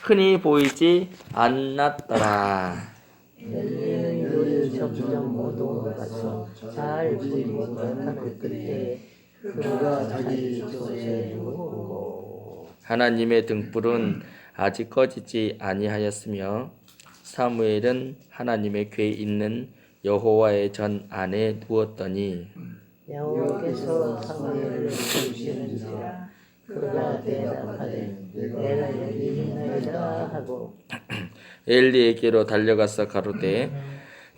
흔히 보이지 않았더라. 엘리야의 점점 모두 가서 잘 보지 못하는 그때에 그가 자기 조에 누웠고 하나님의 등불은 아직 꺼지지 아니하였으며 사무엘은 하나님의 궤 있는 여호와의 전 안에 누웠더니 여호와께서 사무엘을 부르시는지라 그가 대답하되 내가 여기 있나이다 하고 엘리에게로 달려가서 가로되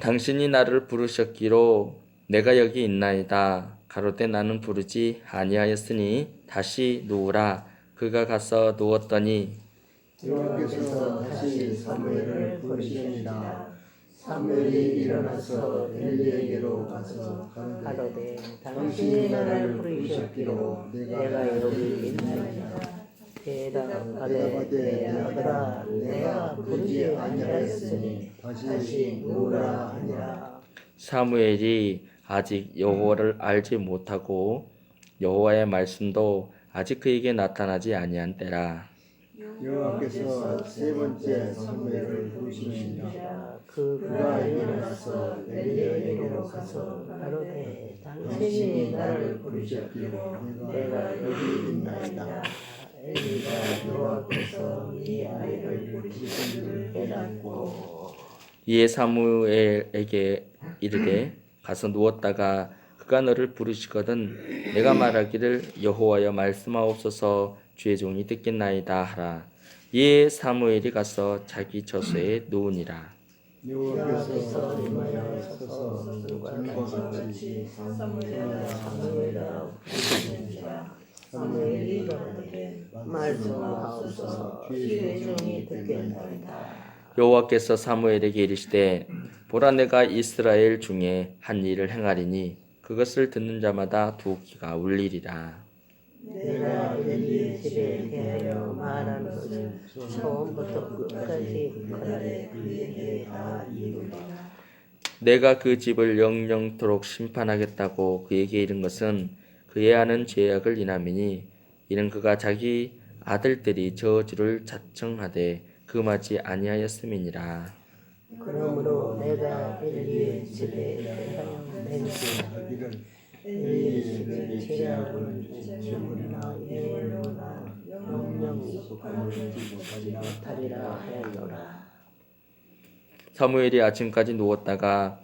당신이 나를 부르셨기로 내가 여기 있나이다. 가로되 나는 부르지 아니하였으니 다시 누우라. 그가 가서 누웠더니 여호와께서 다시 사무엘을 부르시니라. 사무엘이 일어나서 엘리에게로 가서 가로되 당신이 나를 부르셨기로 내가 여기 있나이다. 대답하되 내 아들아 내가 부르지 아니하였으니 다시 누우라 하니라. 사무엘이 아직 여호와를 알지 못하고 여호와의 말씀도 아직 그에게 나타나지 아니한 때라. 여호와께서 세 번째 사무엘을 부르시니라. 그가 일어나서 엘리에게로 가서 가로되 당신이 나를 부르셨기로 내가 여기 있나이다. 엘리가 여호와께서 이 아이를 부르신 줄 깨닫고 이에 사무엘에게 이르되 가서 누웠다가 그가 너를 부르시거든 내가 말하기를 여호와여 말씀하옵소서 주의 종이 듣겠나이다 하라. 이에 사무엘이 가서 자기 젖소에 누우니라. 여호와께서 임하여 서서 전과 같이 사무엘아 부르시는지라. 사무엘이 가로되 말씀하옵소서 주의 종이 듣겠나이다. 여호와께서 사무엘에게 이르시되 보라 내가 이스라엘 중에 한 일을 행하리니 그것을 듣는 자마다 두 귀가 울리리라. 내가 엘리의 집에 대하여 말하는 것을 처음부터 끝까지 그날에 그에게 다 이루리라. 내가 그 집을 영영토록 심판하겠다고 그에게 이른 것은 그의 아는 죄악을 인함이니 이는 그가 자기 아들들이 저주를 자청하되 금하지 아니하였음이니라. 그러므로 내가 엘리의 집에 대하여 맹세하기를 엘리의 집에 죄악을 제물이나 예물로나 영영이 구하지 못하리라 하였노라. 사무엘이 아침까지 누웠다가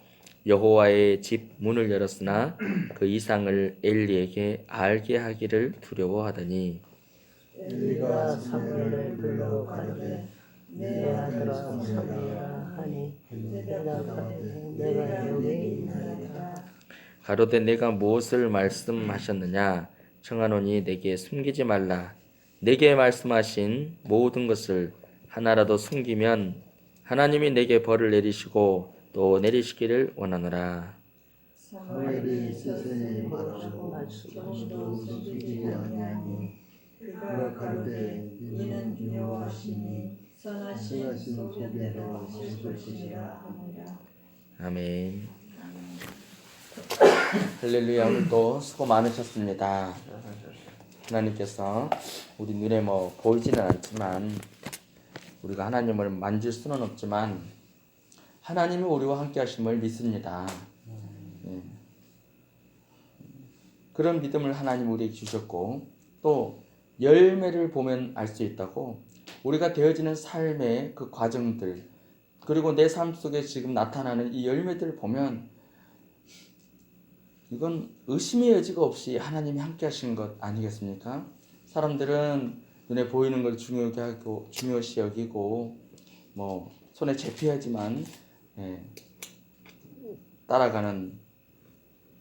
여호와의 집 문을 열었으나 그 이상을 엘리에게 알게 하기를 두려워하더니 엘리가 사무엘을 불러 가로되 내 아들아 사무엘아 하니 대답하되 내가 여기 있나이다. 가로되 내가 무엇을 말씀하셨느냐 청하노니 내게 숨기지 말라. 내게 말씀하신 모든 것을 하나라도 숨기면 하나님이 내게 벌을 내리시고 또 내리시기를 원하노라. 사무엘이 세상에 말씀하시고 숨기지 아니하니 그가 가로되 이는 여호와시니 선하신 소견대로 하실 것이라 하니라. 아멘. 할렐루야. 오늘도 수고 많으셨습니다. 하나님께서 우리 눈에 뭐 보이지는 않지만 우리가 하나님을 만질 수는 없지만 하나님이 우리와 함께 하심을 믿습니다. 네. 그런 믿음을 하나님 우리에게 주셨고 또 열매를 보면 알 수 있다고 우리가 되어지는 삶의 그 과정들 그리고 내 삶 속에 지금 나타나는 이 열매들을 보면 이건 의심의 여지가 없이 하나님이 함께 하신 것 아니겠습니까? 사람들은 눈에 보이는 걸 중요시 여기고 뭐 손에 잡혀야지만 따라가는다고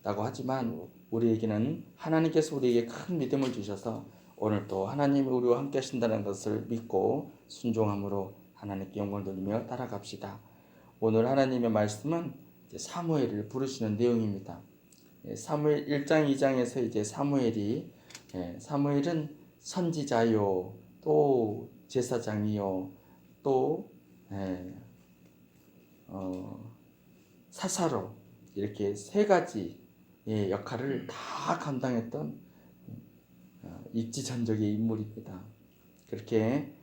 하지만 우리에게는 하나님께서 우리에게 큰 믿음을 주셔서 오늘 또 하나님이 우리와 함께 하신다는 것을 믿고 순종함으로 하나님께 영광을 돌리며 따라갑시다. 오늘 하나님의 말씀은 사무엘을 부르시는 내용입니다. 사무엘 1장 2장에서 이제 사무엘은 선지자요 또 제사장이요 또 사사로 이렇게 세 가지 역할을 다 감당했던 입지전적의 인물입니다. 그렇게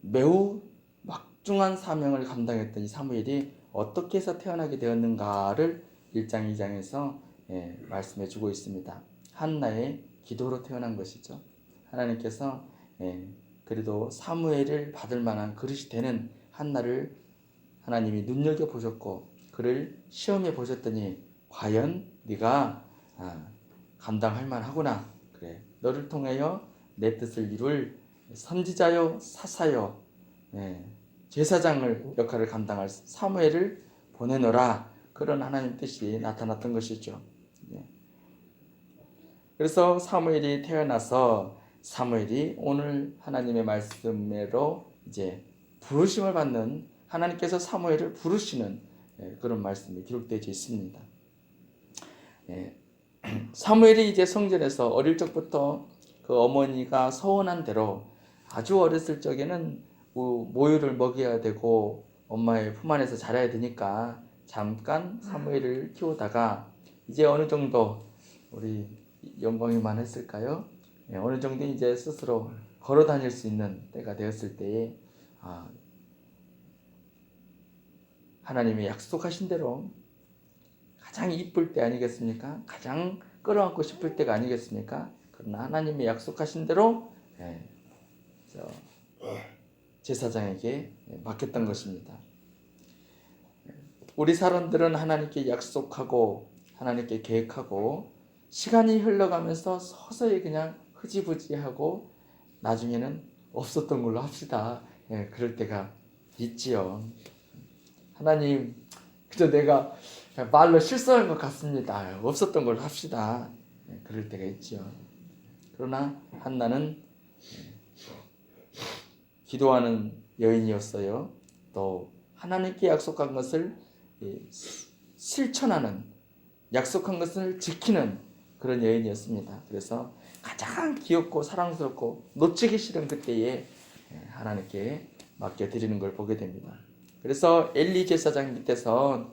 매우 막중한 사명을 감당했던 이 사무엘이 어떻게 해서 태어나게 되었는가를 1장 2장에서 말씀해 주고 있습니다. 한나의 기도로 태어난 것이죠. 하나님께서 그래도 사무엘을 받을 만한 그릇이 되는 한나를 하나님이 눈여겨보셨고 그를 시험해 보셨더니 과연 네가 감당할 만하구나. 그래, 너를 통하여 내 뜻을 이룰 선지자요 사사요 제사장을 역할을 감당할 사무엘을 보내노라. 그런 하나님 뜻이 나타났던 것이죠. 그래서 사무엘이 태어나서 사무엘이 오늘 하나님의 말씀으로 이제 부르심을 받는, 하나님께서 사무엘을 부르시는 그런 말씀이 기록되어 있습니다. 사무엘이 이제 성전에서 어릴 적부터 그 어머니가 서원한 대로 아주 어렸을 적에는 모유를 먹여야 되고 엄마의 품 안에서 자라야 되니까 잠깐 사무엘을 키우다가 이제 어느 정도 우리 영광이만 했을까요? 어느 정도 이제 스스로 걸어 다닐 수 있는 때가 되었을 때에 하나님이 약속하신 대로 가장 이쁠 때 아니겠습니까? 가장 끌어안고 싶을 때가 아니겠습니까? 그러나 하나님이 약속하신 대로 제사장에게 맡겼던 것입니다. 우리 사람들은 하나님께 약속하고 하나님께 계획하고 시간이 흘러가면서 서서히 그냥 흐지부지하고 나중에는 없었던 걸로 합시다. 그럴 때가 있지요. 하나님, 그저 내가 말로 실수한 것 같습니다. 없었던 걸로 합시다. 그럴 때가 있지요. 그러나 한나는 기도하는 여인이었어요. 또 하나님께 약속한 것을 실천하는, 약속한 것을 지키는 그런 여인이었습니다. 그래서 가장 귀엽고 사랑스럽고 놓치기 싫은 그때에 하나님께 맡겨드리는 걸 보게 됩니다. 그래서 엘리 제사장 밑에서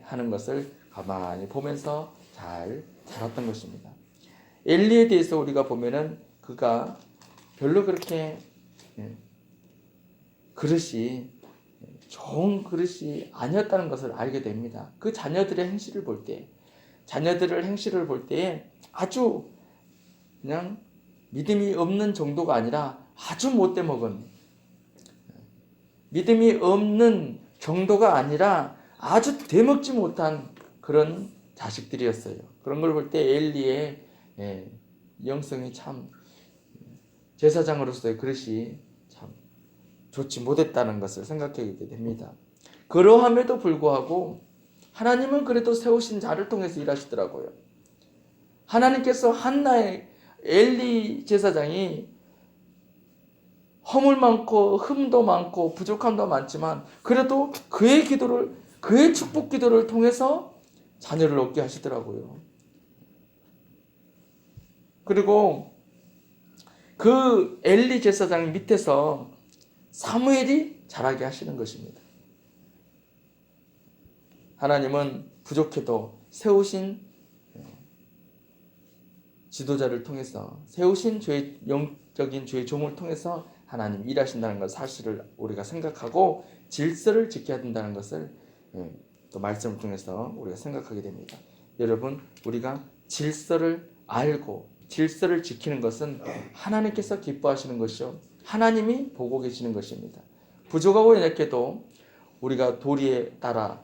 하는 것을 가만히 보면서 잘 자랐던 것입니다. 엘리에 대해서 우리가 보면은 그가 별로 그렇게 그릇이 좋은 그릇이 아니었다는 것을 알게 됩니다. 그 자녀들의 행실을 볼 때, 자녀들의 행실을 볼 때에 아주 그냥 믿음이 없는 정도가 아니라 아주 못돼 먹은, 믿음이 없는 정도가 아니라 아주 되먹지 못한 그런 자식들이었어요. 그런 걸 볼 때 엘리의 영성이 참, 제사장으로서의 그릇이 참 좋지 못했다는 것을 생각하게 됩니다. 그러함에도 불구하고 하나님은 그래도 세우신 자를 통해서 일하시더라고요. 하나님께서 한나의 엘리 제사장이 허물 많고 흠도 많고 부족함도 많지만 그래도 그의 기도를, 그의 축복 기도를 통해서 자녀를 얻게 하시더라고요. 그리고 그 엘리 제사장 밑에서 사무엘이 자라게 하시는 것입니다. 하나님은 부족해도 세우신 지도자를 통해서, 세우신 영적인 주의 종을 통해서 하나님 일하신다는 것 사실을 우리가 생각하고 질서를 지켜야 된다는 것을 또 말씀을 통해서 우리가 생각하게 됩니다. 여러분, 우리가 질서를 알고 질서를 지키는 것은 하나님께서 기뻐하시는 것이요, 하나님이 보고 계시는 것입니다. 부족하고 연약해도 우리가 도리에 따라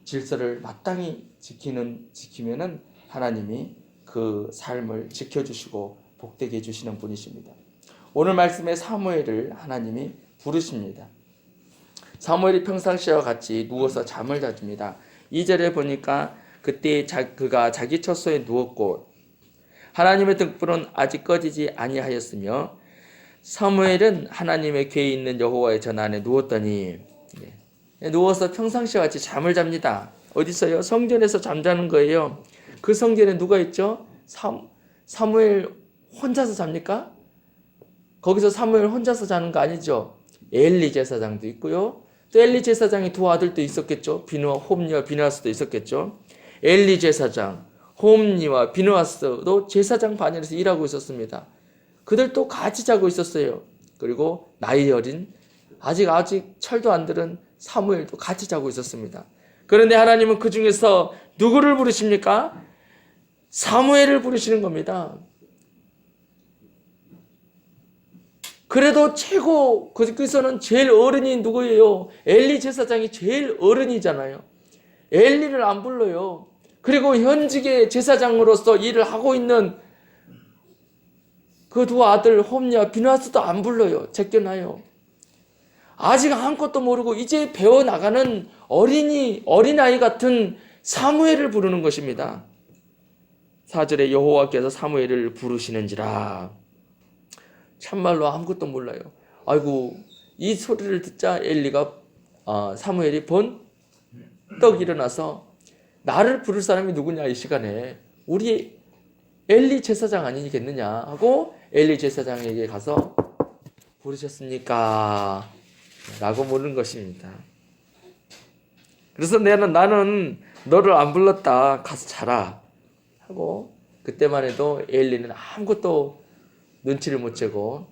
질서를 마땅히 지키면은 하나님이 그 삶을 지켜주시고 복되게 해주시는 분이십니다. 오늘 말씀에 사무엘을 하나님이 부르십니다. 사무엘이 평상시와 같이 누워서 잠을 자줍니다. 2절에 보니까 그때 그가 자기 처소에 누웠고 하나님의 등불은 아직 꺼지지 아니하였으며 사무엘은 하나님의 궤에 있는 여호와의 전 안에 누웠더니, 누워서 평상시와 같이 잠을 잡니다. 어디서요? 성전에서 잠자는 거예요. 그 성전에 누가 있죠? 사무엘 혼자서 잡니까? 거기서 사무엘 혼자서 자는 거 아니죠. 엘리 제사장도 있고요. 또 엘리 제사장이 두 아들도 있었겠죠. 홈니와 비느하스도 있었겠죠. 엘리 제사장, 홈니와 비느하스도 제사장 반열에서 일하고 있었습니다. 그들도 같이 자고 있었어요. 그리고 나이 어린 아직 철도 안 들은 사무엘도 같이 자고 있었습니다. 그런데 하나님은 그 중에서 누구를 부르십니까? 사무엘을 부르시는 겁니다. 그래도 최고, 거기서는 제일 어른이 누구예요? 엘리 제사장이 제일 어른이잖아요. 엘리를 안 불러요. 그리고 현직의 제사장으로서 일을 하고 있는 그 두 아들 홈리와 비나스도 안 불러요. 제껴놔요. 아직 아무것도 모르고 이제 배워나가는 어린아이 같은 사무엘을 부르는 것입니다. 4절에 여호와께서 사무엘을 부르시는지라. 참말로 아무것도 몰라요. 아이고, 이 소리를 듣자 사무엘이 번떡 일어나서 나를 부를 사람이 누구냐 이 시간에 우리 엘리 제사장 아니겠느냐 하고 엘리 제사장에게 가서 부르셨습니까? 라고 물은 것입니다. 그래서 나는 너를 안 불렀다. 가서 자라. 하고 그때만 해도 엘리는 아무것도 눈치를 못 채고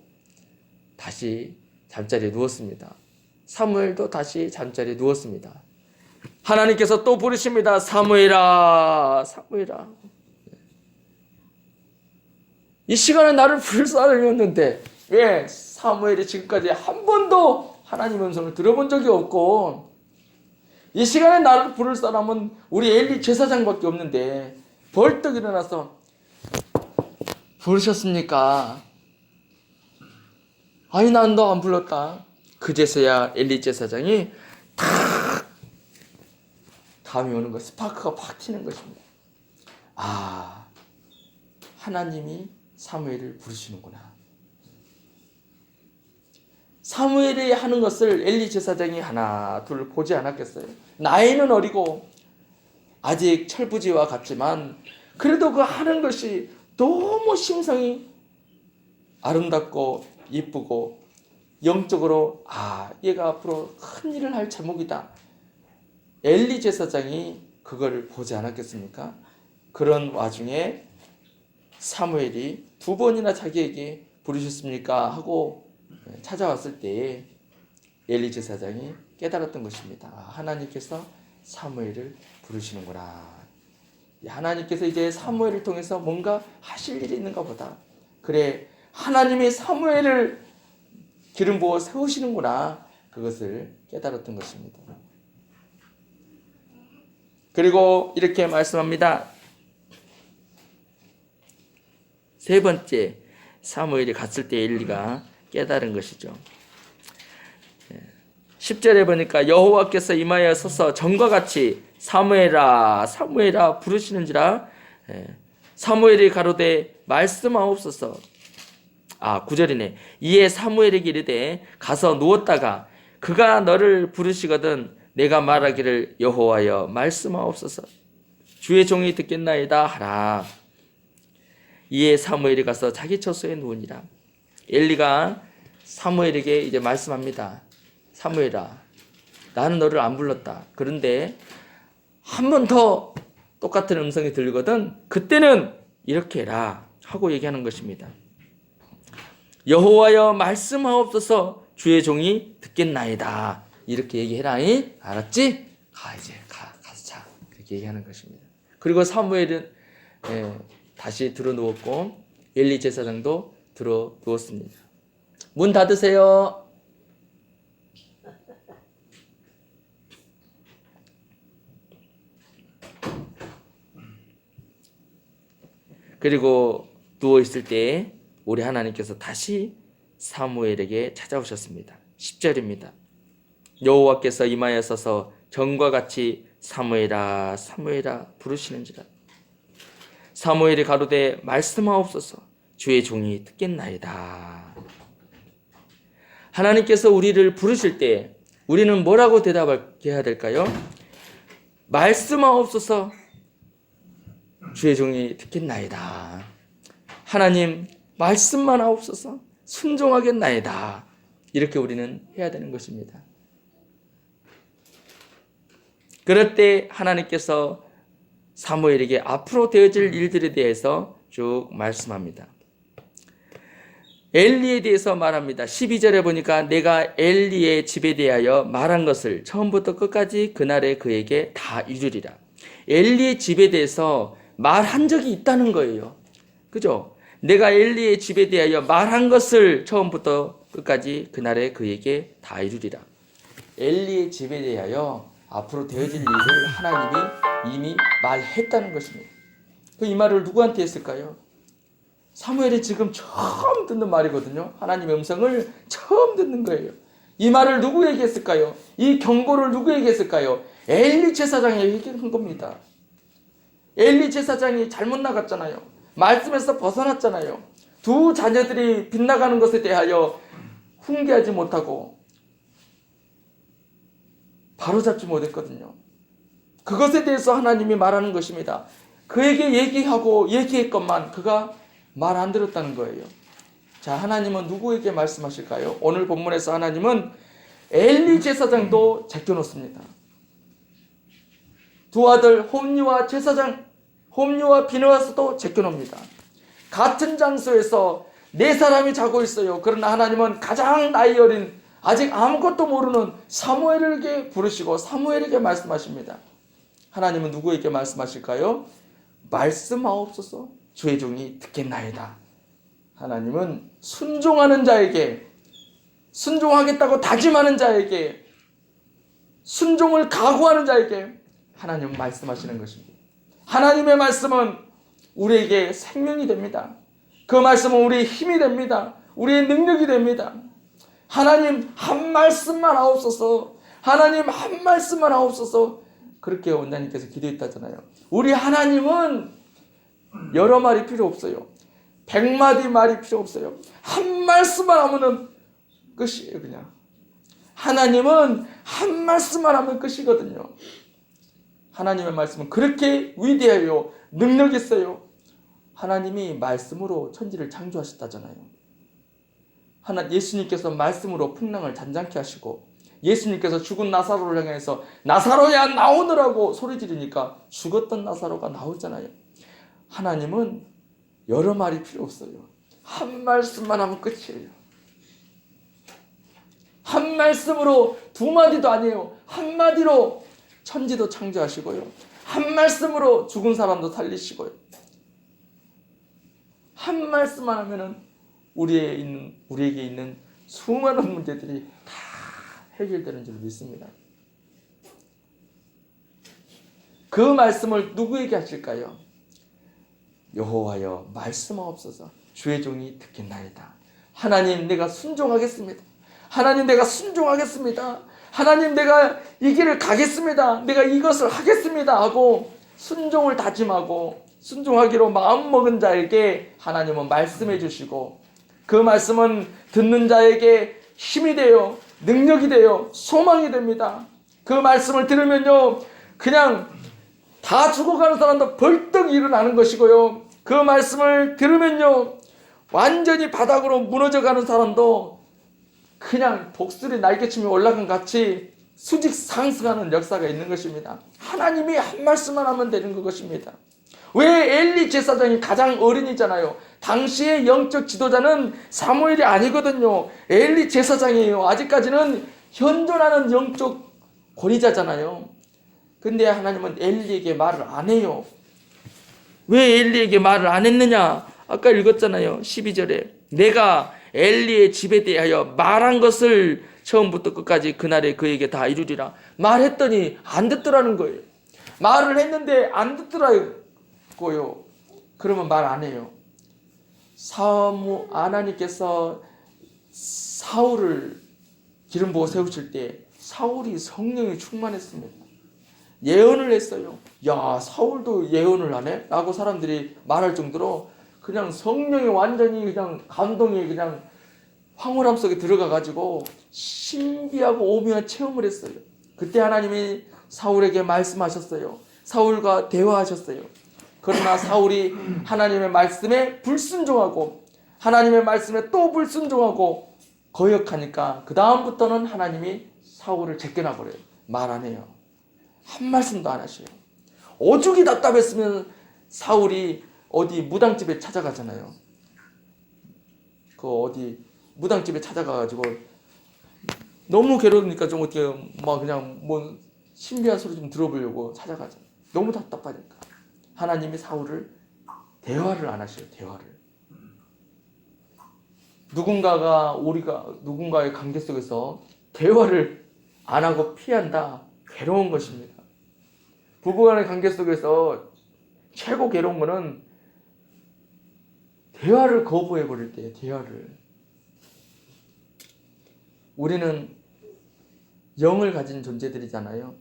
다시 잠자리에 누웠습니다. 사무엘도 다시 잠자리에 누웠습니다. 하나님께서 또 부르십니다. 사무엘아, 사무엘아. 이 시간에 나를 부를 사람이었는데 왜 사무엘이 지금까지 한 번도 하나님 음성을 들어본 적이 없고 이 시간에 나를 부를 사람은 우리 엘리 제사장밖에 없는데 벌떡 일어나서 부르셨습니까? 아니 난 너 안 불렀다. 그제서야 엘리 제사장이 탁 감이 오는 것, 스파크가 팍 튀는 것입니다. 아, 하나님이 사무엘을 부르시는구나. 사무엘이 하는 것을 엘리 제사장이 하나 둘 보지 않았겠어요? 나이는 어리고 아직 철부지와 같지만 그래도 그 하는 것이 너무 심성이 아름답고 이쁘고 영적으로 얘가 앞으로 큰 일을 할 제목이다. 엘리 제사장이 그걸 보지 않았겠습니까? 그런 와중에 사무엘이 2번이나 자기에게 부르셨습니까? 하고 찾아왔을 때 엘리 제사장이 깨달았던 것입니다. 하나님께서 사무엘을 부르시는구나. 하나님께서 이제 사무엘을 통해서 뭔가 하실 일이 있는가 보다. 그래, 하나님이 사무엘을 기름 부어 세우시는구나. 그것을 깨달았던 것입니다. 그리고 이렇게 말씀합니다. 3번째, 사무엘이 갔을 때 엘리가 깨달은 것이죠. 10절에 보니까 여호와께서 이마에 서서 전과 같이 사무엘아 사무엘아 부르시는지라. 사무엘이 가로되 말씀하옵소서. 9절이네. 이에 사무엘에게 이르되 가서 누웠다가 그가 너를 부르시거든 내가 말하기를 여호와여 말씀하옵소서. 주의 종이 듣겠나이다 하라. 이에 사무엘이 가서 자기 처소에 누우니라. 엘리가 사무엘에게 이제 말씀합니다. 사무엘아, 나는 너를 안 불렀다. 그런데 한 번 더 똑같은 음성이 들리거든. 그때는 이렇게 해라 하고 얘기하는 것입니다. 여호와여 말씀하옵소서. 주의 종이 듣겠나이다. 이렇게 얘기해라. 알았지? 이제 가서 자. 이렇게 얘기하는 것입니다. 그리고 사무엘은 다시 들어 누웠고 엘리 제사장도 들어 누웠습니다. 문 닫으세요. 그리고 누워있을 때 우리 하나님께서 다시 사무엘에게 찾아오셨습니다. 10절입니다. 여호와께서 이마에 서서 전과 같이 사무엘아 사무엘아 부르시는지라. 사무엘이 가로되 말씀하옵소서. 주의 종이 듣겠나이다. 하나님께서 우리를 부르실 때 우리는 뭐라고 대답해야 될까요? 말씀하옵소서. 주의 종이 듣겠나이다. 하나님 말씀만 하옵소서. 순종하겠나이다. 이렇게 우리는 해야 되는 것입니다. 그럴 때 하나님께서 사무엘에게 앞으로 되어질 일들에 대해서 쭉 말씀합니다. 엘리에 대해서 말합니다. 12절에 보니까 내가 엘리의 집에 대하여 말한 것을 처음부터 끝까지 그날에 그에게 다 이루리라. 엘리의 집에 대해서 말한 적이 있다는 거예요. 그죠? 내가 엘리의 집에 대하여 말한 것을 처음부터 끝까지 그날에 그에게 다 이루리라. 엘리의 집에 대하여 앞으로 되어질 일을 하나님이 이미 말했다는 것입니다. 이 말을 누구한테 했을까요? 사무엘이 지금 처음 듣는 말이거든요. 하나님의 음성을 처음 듣는 거예요. 이 말을 누구에게 했을까요? 이 경고를 누구에게 했을까요? 엘리 제사장에게 한 겁니다. 엘리 제사장이 잘못 나갔잖아요. 말씀에서 벗어났잖아요. 두 자녀들이 빗나가는 것에 대하여 훈계하지 못하고 바로잡지 못했거든요. 그것에 대해서 하나님이 말하는 것입니다. 그에게 얘기했건만 그가 말 안 들었다는 거예요. 자, 하나님은 누구에게 말씀하실까요? 오늘 본문에서 하나님은 엘리 제사장도 제껴놓습니다. 두 아들 홈리와 비느하스도 제껴놓습니다. 같은 장소에서 네 사람이 자고 있어요. 그러나 하나님은 가장 나이 어린 아직 아무것도 모르는 사무엘에게 부르시고 사무엘에게 말씀하십니다. 하나님은 누구에게 말씀하실까요? 말씀하옵소서 주의 종이 듣겠나이다. 하나님은 순종하는 자에게, 순종하겠다고 다짐하는 자에게, 순종을 각오하는 자에게 하나님은 말씀하시는 것입니다. 하나님의 말씀은 우리에게 생명이 됩니다. 그 말씀은 우리의 힘이 됩니다. 우리의 능력이 됩니다. 하나님 한 말씀만 하옵소서, 하나님 한 말씀만 하옵소서, 그렇게 원장님께서 기도했다잖아요. 우리 하나님은 여러 말이 필요 없어요. 100마디 말이 필요 없어요. 한 말씀만 하면은 끝이에요. 그냥 하나님은 한 말씀만 하면 끝이거든요. 하나님의 말씀은 그렇게 위대해요. 능력 있어요. 하나님이 말씀으로 천지를 창조하셨다잖아요. 예수님께서 말씀으로 풍랑을 잔잔케 하시고, 예수님께서 죽은 나사로를 향해서 나사로야 나오느라고 소리 지르니까 죽었던 나사로가 나오잖아요. 하나님은 여러 말이 필요 없어요. 한 말씀만 하면 끝이에요. 한 말씀으로, 두 마디도 아니에요. 한 마디로 천지도 창조하시고요. 한 말씀으로 죽은 사람도 살리시고요. 한 말씀만 하면은 우리에게 있는 수많은 문제들이 다 해결되는 줄 믿습니다. 그 말씀을 누구에게 하실까요? 여호와여 말씀하옵소서 주의 종이 듣겠나이다. 하나님 내가 순종하겠습니다. 하나님 내가 순종하겠습니다. 하나님 내가 이 길을 가겠습니다. 내가 이것을 하겠습니다 하고 순종을 다짐하고 순종하기로 마음먹은 자에게 하나님은 말씀해 주시고, 그 말씀은 듣는 자에게 힘이 되어 능력이 되어 소망이 됩니다. 그 말씀을 들으면요 그냥 다 죽어가는 사람도 벌떡 일어나는 것이고요, 그 말씀을 들으면요 완전히 바닥으로 무너져가는 사람도 그냥 독수리 날개춤이 올라간 같이 수직 상승하는 역사가 있는 것입니다. 하나님이 한 말씀만 하면 되는 것입니다. 왜 엘리 제사장이 가장 어린이잖아요. 당시의 영적 지도자는 사무엘이 아니거든요. 엘리 제사장이에요. 아직까지는 현존하는 영적 권위자잖아요. 근데 하나님은 엘리에게 말을 안 해요. 왜 엘리에게 말을 안 했느냐? 아까 읽었잖아요. 12절에 내가 엘리의 집에 대하여 말한 것을 처음부터 끝까지 그날에 그에게 다 이루리라. 말했더니 안 듣더라는 거예요. 말을 했는데 안 듣더라고요. 그러면 말 안 해요. 하나님께서 사울을 기름 부어 세우실 때 사울이 성령이 충만했습니다. 예언을 했어요. 야, 사울도 예언을 하네? 라고 사람들이 말할 정도로 그냥 성령이 완전히 그냥 감동이 그냥 황홀함 속에 들어가 가지고 신비하고 오묘한 체험을 했어요. 그때 하나님이 사울에게 말씀하셨어요. 사울과 대화하셨어요. 그러나 사울이 하나님의 말씀에 불순종하고 하나님의 말씀에 또 불순종하고 거역하니까 그 다음부터는 하나님이 사울을 제껴놔 버려요. 말 안 해요. 한 말씀도 안 하셔요. 오죽이 답답했으면 사울이 어디 무당집에 찾아가잖아요. 그 어디 무당집에 찾아가가지고 너무 괴로우니까 좀 어떻게 막 그냥 뭐 신비한 소리 좀 들어보려고 찾아가죠. 너무 답답하니까. 하나님이 사울을 대화를 안 하셔요. 대화를. 우리가 누군가의 관계 속에서 대화를 안 하고 피한다. 괴로운 것입니다. 부부간의 관계 속에서 최고 괴로운 거는 대화를 거부해 버릴 때예요. 대화를. 우리는 영을 가진 존재들이잖아요.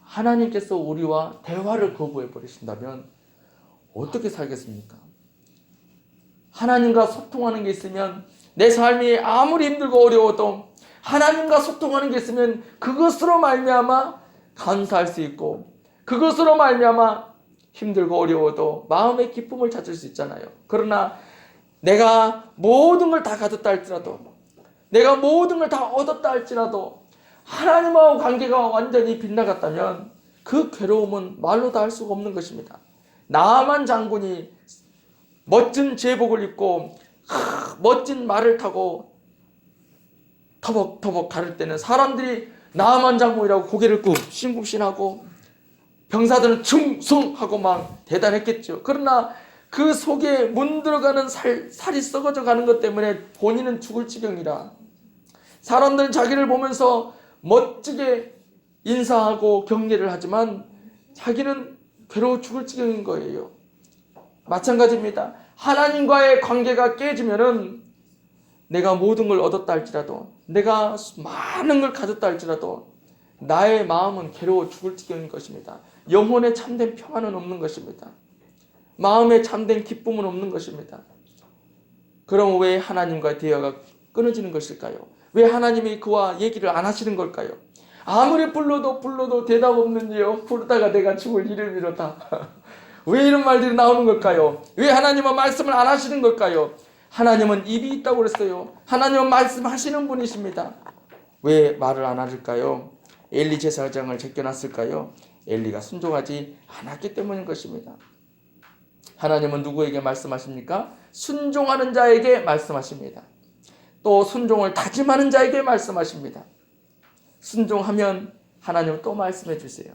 하나님께서 우리와 대화를 거부해 버리신다면 어떻게 살겠습니까? 하나님과 소통하는 게 있으면 내 삶이 아무리 힘들고 어려워도 하나님과 소통하는 게 있으면 그것으로 말미암아 감사할 수 있고 그것으로 말미암아 힘들고 어려워도 마음의 기쁨을 찾을 수 있잖아요. 그러나 내가 모든 걸 다 가졌다 할지라도 내가 모든 걸 다 얻었다 할지라도 하나님하고 관계가 완전히 빗나갔다면 그 괴로움은 말로 다 할 수가 없는 것입니다. 나만 장군이 멋진 제복을 입고 멋진 말을 타고 터벅터벅 가를 때는 사람들이 나만 장군이라고 고개를 굽신굽신하고 병사들은 충성하고 막 대단했겠죠. 그러나 그 속에 문들어가는 살이 썩어져 가는 것 때문에 본인은 죽을 지경이라 사람들은 자기를 보면서 멋지게 인사하고 격려를 하지만 자기는 괴로워 죽을 지경인 거예요. 마찬가지입니다. 하나님과의 관계가 깨지면은 내가 모든 걸 얻었다 할지라도 내가 많은 걸 가졌다 할지라도 나의 마음은 괴로워 죽을 지경인 것입니다. 영혼에 참된 평안은 없는 것입니다. 마음에 참된 기쁨은 없는 것입니다. 그럼 왜 하나님과의 대화가 끊어지는 것일까요? 왜 하나님이 그와 얘기를 안 하시는 걸까요? 아무리 불러도 대답 없는지요. 부르다가 내가 죽을 이름이로다. 왜 이런 말들이 나오는 걸까요? 왜 하나님은 말씀을 안 하시는 걸까요? 하나님은 입이 있다고 그랬어요. 하나님은 말씀하시는 분이십니다. 왜 말을 안 하실까요? 엘리 제사장을 제껴놨을까요? 엘리가 순종하지 않았기 때문인 것입니다. 하나님은 누구에게 말씀하십니까? 순종하는 자에게 말씀하십니다. 또 순종을 다짐하는 자에게 말씀하십니다. 순종하면 하나님은 또 말씀해 주세요.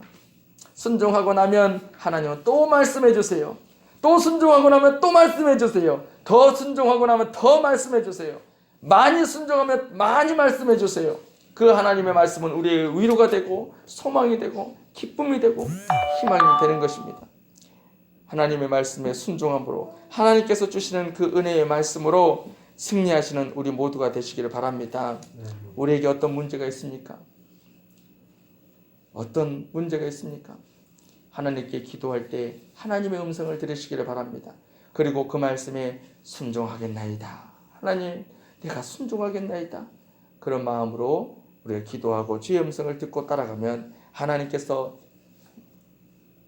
순종하고 나면 하나님은 또 말씀해 주세요. 또 순종하고 나면 또 말씀해 주세요. 더 순종하고 나면 더 말씀해 주세요. 많이 순종하면 많이 말씀해 주세요. 그 하나님의 말씀은 우리의 위로가 되고 소망이 되고 기쁨이 되고 희망이 되는 것입니다. 하나님의 말씀에 순종함으로 하나님께서 주시는 그 은혜의 말씀으로 승리하시는 우리 모두가 되시기를 바랍니다. 우리에게 어떤 문제가 있습니까? 어떤 문제가 있습니까? 하나님께 기도할 때 하나님의 음성을 들으시기를 바랍니다. 그리고 그 말씀에 순종하겠나이다. 하나님, 내가 순종하겠나이다. 그런 마음으로 우리가 기도하고 주의 음성을 듣고 따라가면 하나님께서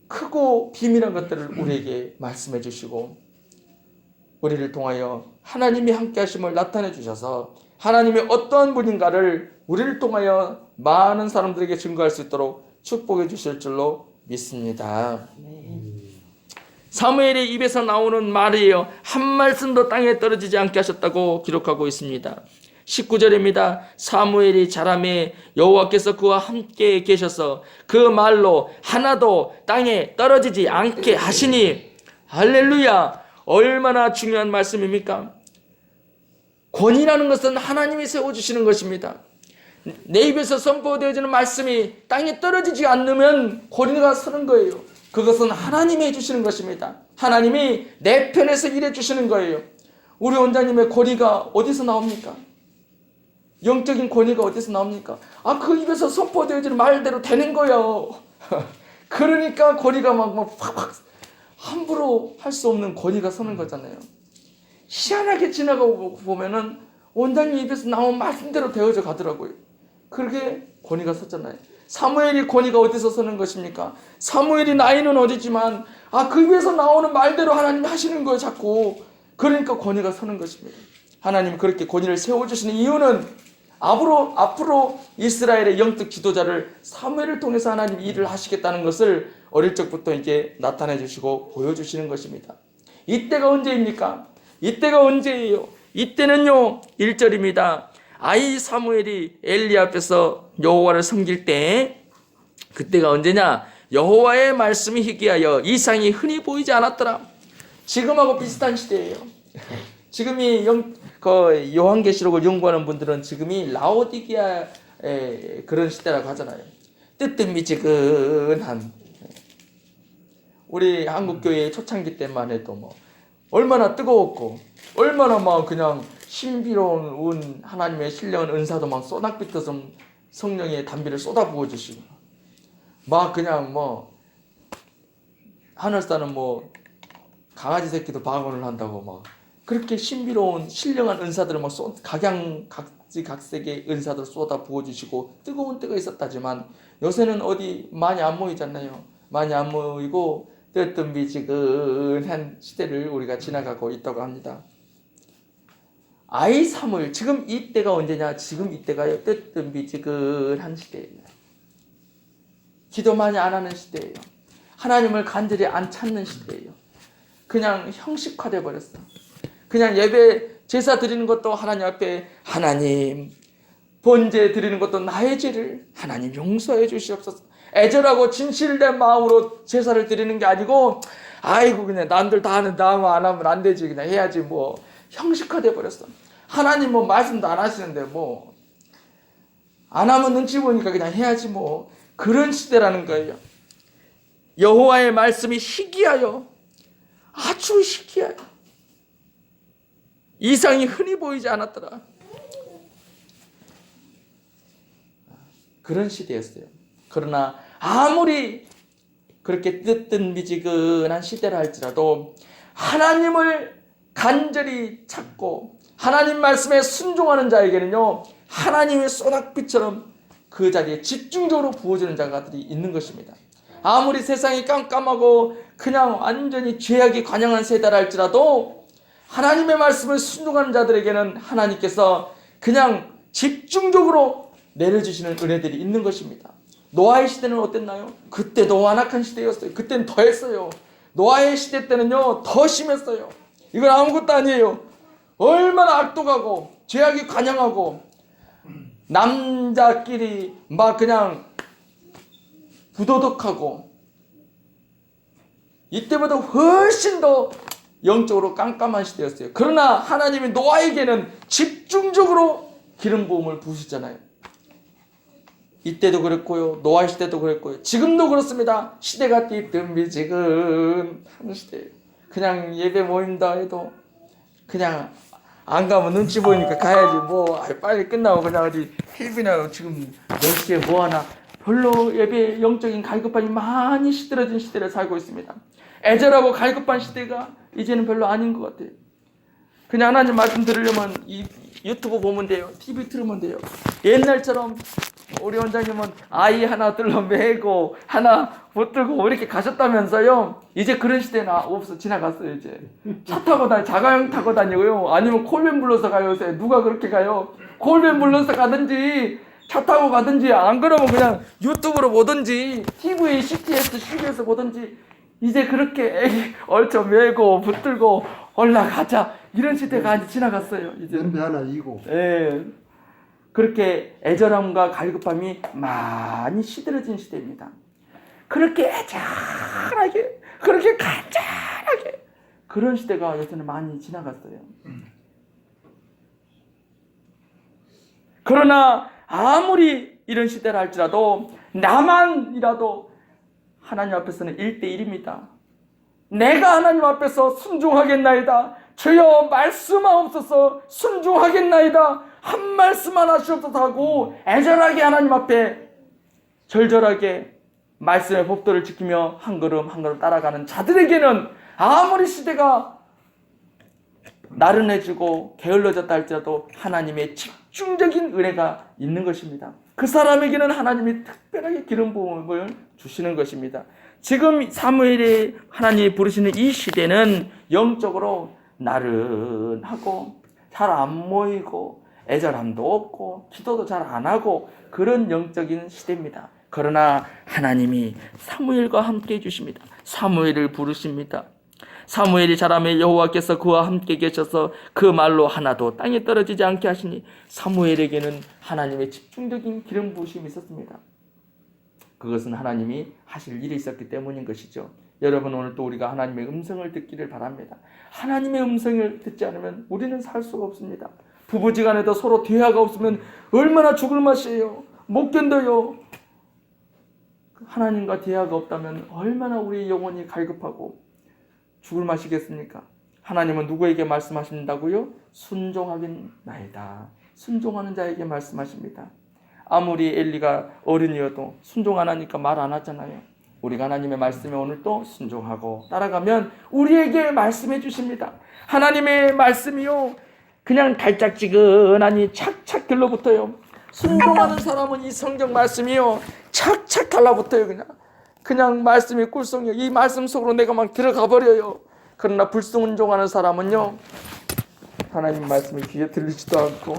크고 비밀한 것들을 우리에게 말씀해 주시고 우리를 통하여 하나님이 함께 하심을 나타내 주셔서 하나님이 어떠한 분인가를 우리를 통하여 많은 사람들에게 증거할 수 있도록 축복해 주실 줄로 믿습니다. 사무엘의 입에서 나오는 말이에요. 한 말씀도 땅에 떨어지지 않게 하셨다고 기록하고 있습니다. 19절입니다. 사무엘이 자라매 여호와께서 그와 함께 계셔서 그 말로 하나도 땅에 떨어지지 않게 하시니 할렐루야. 얼마나 중요한 말씀입니까? 권위라는 것은 하나님이 세워주시는 것입니다. 내 입에서 선포되어지는 말씀이 땅에 떨어지지 않으면 권위가 서는 거예요. 그것은 하나님이 해주시는 것입니다. 하나님이 내 편에서 일해 주시는 거예요. 우리 원장님의 권위가 어디서 나옵니까? 영적인 권위가 어디서 나옵니까? 그 입에서 선포되어지는 말대로 되는 거예요. 그러니까 권위가 막 함부로 할 수 없는 권위가 서는 거잖아요. 희한하게 지나가고 보면은 원장님 입에서 나온 말씀대로 되어져 가더라고요. 그렇게 권위가 섰잖아요. 사무엘이 권위가 어디서 서는 것입니까? 사무엘이 나이는 어리지만 그 입에서 나오는 말대로 하나님이 하시는 거예요, 자꾸. 그러니까 권위가 서는 것입니다. 하나님이 그렇게 권위를 세워주시는 이유는 앞으로 이스라엘의 영적 지도자를 사무엘을 통해서 하나님이 일을 하시겠다는 것을 어릴 적부터 이제 나타내 주시고 보여주시는 것입니다. 이때가 언제입니까? 이때가 언제예요? 이때는요 1절입니다. 아이 사무엘이 엘리 앞에서 여호와를 섬길 때, 그때가 언제냐? 여호와의 말씀이 희귀하여 이상이 흔히 보이지 않았더라. 지금하고 비슷한 시대예요. 지금이 요한계시록을 연구하는 분들은 지금이 라오디게아의 그런 시대라고 하잖아요. 뜨뜻미지근한, 우리 한국교회 초창기 때만 해도 뭐 얼마나 뜨거웠고, 얼마나 막 그냥 신비로운 하나님의 신령한 은사도 막 쏟아빗어서 성령의 단비를 쏟아부어 주시고, 막 그냥 뭐 하늘사는 뭐 강아지 새끼도 방언을 한다고 막 그렇게 신비로운 신령한 은사들을 막 각색의 은사들을 쏟아 부어 주시고 뜨거운 때가 있었다지만, 요새는 어디 많이 안 모이잖아요. 많이 안 모이고 뜨뜻미지근한 시대를 우리가 지나가고 있다고 합니다. 아이 사무엘, 지금 이때가 언제냐? 지금 이때가요 뜨뜻미지근한 시대예요. 기도 많이 안 하는 시대예요. 하나님을 간절히 안 찾는 시대예요. 그냥 형식화돼 버렸어. 그냥 예배 제사 드리는 것도 하나님 앞에 하나님, 번제 드리는 것도 나의 죄를 하나님 용서해 주시옵소서, 애절하고 진실된 마음으로 제사를 드리는 게 아니고, 아이고 그냥 남들 다 하는데 나 안 하면 안 되지, 그냥 해야지, 뭐 형식화돼 버렸어. 하나님 뭐 말씀도 안 하시는데 뭐 안 하면 눈치 보니까 그냥 해야지, 뭐 그런 시대라는 거예요. 여호와의 말씀이 희귀하여, 아주 희귀하여, 이상이 흔히 보이지 않았더라. 그런 시대였어요. 그러나 아무리 그렇게 뜨뜻미지근한 시대라 할지라도 하나님을 간절히 찾고 하나님 말씀에 순종하는 자에게는요, 하나님의 소낙빛처럼 그 자리에 집중적으로 부어지는 자들이 있는 것입니다. 아무리 세상이 깜깜하고 그냥 완전히 죄악이 관영한 세대라 할지라도 하나님의 말씀을 순종하는 자들에게는 하나님께서 그냥 집중적으로 내려주시는 은혜들이 있는 것입니다. 노아의 시대는 어땠나요? 그때도 완악한 시대였어요. 그때는 더 했어요. 노아의 시대 때는요 더 심했어요. 이건 아무것도 아니에요. 얼마나 악독하고 죄악이 관영하고 남자끼리 막 그냥 부도덕하고, 이때보다 훨씬 더 영적으로 깜깜한 시대였어요. 그러나 하나님이 노아에게는 집중적으로 기름 부음을 부으시잖아요. 이때도 그랬고요, 노아 시대도 그랬고요, 지금도 그렇습니다. 시대가 뜨뜻미지근한 시대예요. 그냥 예배 모임다 해도 그냥 안 가면 눈치 보이니까 가야지, 뭐 빨리 끝나고 그냥 어디 힐비나 지금 몇 시에 뭐 하나, 별로 예배 영적인 갈급함이 많이 시들어진 시대를 살고 있습니다. 애절하고 갈급한 시대가 이제는 별로 아닌 것 같아요. 그냥 하나님 말씀 들으려면 유튜브 보면 돼요. TV 틀으면 돼요. 옛날처럼 우리 원장님은 아이 하나 들러 메고 하나 붙들고 이렇게 가셨다면서요. 이제 그런 시대는 없어, 지나갔어요. 이제 차 타고 자가용 타고 다니고요, 아니면 콜밴 불러서 가요. 요새 누가 그렇게 가요? 콜밴 불러서 가든지 차 타고 가든지, 안 그러면 그냥 유튜브로 보든지 TV, CTS, CBS 보든지, 이제 그렇게 애기 얼쳐 메고 붙들고 올라가자, 이런 시대가 아직 지나갔어요. 이제 연배 하나 이고. 예, 그렇게 애절함과 갈급함이 많이 시들어진 시대입니다. 그렇게 애절하게, 그렇게 간절하게, 그런 시대가 요새는 많이 지나갔어요. 그러나 아무리 이런 시대라 할지라도 나만이라도 하나님 앞에서는 1대1입니다. 내가 하나님 앞에서 순종하겠나이다. 주여 말씀하옵소서, 순종하겠나이다. 한 말씀만 하시옵소서 하고 애절하게 하나님 앞에 절절하게 말씀의 법도를 지키며 한 걸음 한 걸음 따라가는 자들에게는 아무리 시대가 나른해지고 게을러졌다 할지라도 하나님의 집중적인 은혜가 있는 것입니다. 그 사람에게는 하나님이 특별하게 기름 부음을 주시는 것입니다. 지금 사무엘이 하나님이 부르시는 이 시대는 영적으로 나른하고 잘 안 모이고 애절함도 없고 기도도 잘 안 하고 그런 영적인 시대입니다. 그러나 하나님이 사무엘과 함께 해주십니다. 사무엘을 부르십니다. 사무엘이 자라매 여호와께서 그와 함께 계셔서 그 말로 하나도 땅에 떨어지지 않게 하시니 사무엘에게는 하나님의 집중적인 기름 부으심이 있었습니다. 그것은 하나님이 하실 일이 있었기 때문인 것이죠. 여러분, 오늘 또 우리가 하나님의 음성을 듣기를 바랍니다. 하나님의 음성을 듣지 않으면 우리는 살 수가 없습니다. 부부지간에도 서로 대화가 없으면 얼마나 죽을 맛이에요. 못 견뎌요. 하나님과 대화가 없다면 얼마나 우리 영혼이 갈급하고 죽을 맛이겠습니까? 하나님은 누구에게 말씀하신다고요? 순종하긴 나이다. 순종하는 자에게 말씀하십니다. 아무리 엘리가 어른이어도 순종 안 하니까 말 안 하잖아요. 우리가 하나님의 말씀에 오늘 또 순종하고 따라가면 우리에게 말씀해 주십니다. 하나님의 말씀이요, 그냥 달짝지근하니 착착 들러붙어요. 순종하는 사람은 이 성경 말씀이요, 착착 달라붙어요. 그냥 말씀이 꿀송이요. 이 말씀 속으로 내가 막 들어가 버려요. 그러나 불순종하는 사람은요, 하나님 말씀이 귀에 들리지도 않고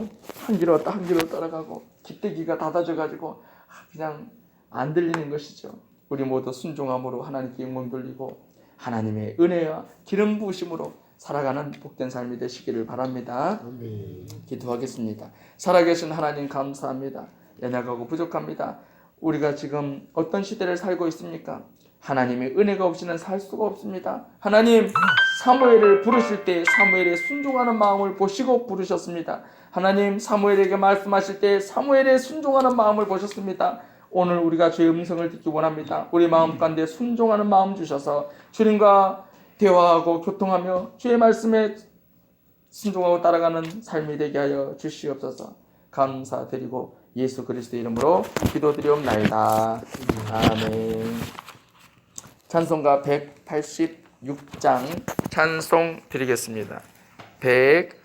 한 길로 따라가고 깃대기가 닫아져가지고 그냥 안 들리는 것이죠. 우리 모두 순종함으로 하나님께 영광 돌리고 하나님의 은혜와 기름 부으심으로 살아가는 복된 삶이 되시기를 바랍니다. 아멘. 기도하겠습니다. 살아계신 하나님 감사합니다. 연약하고 부족합니다. 우리가 지금 어떤 시대를 살고 있습니까? 하나님의 은혜가 없이는 살 수가 없습니다. 하나님, 사무엘을 부르실 때 사무엘의 순종하는 마음을 보시고 부르셨습니다. 하나님, 사무엘에게 말씀하실 때 사무엘의 순종하는 마음을 보셨습니다. 오늘 우리가 주의 음성을 듣기 원합니다. 우리 마음 가운데 순종하는 마음 주셔서 주님과 대화하고 교통하며 주의 말씀에 순종하고 따라가는 삶이 되게 하여 주시옵소서. 감사드리고 예수 그리스도의 이름으로 기도드리옵나이다. 아멘. 찬송가 186장 찬송 드리겠습니다. 186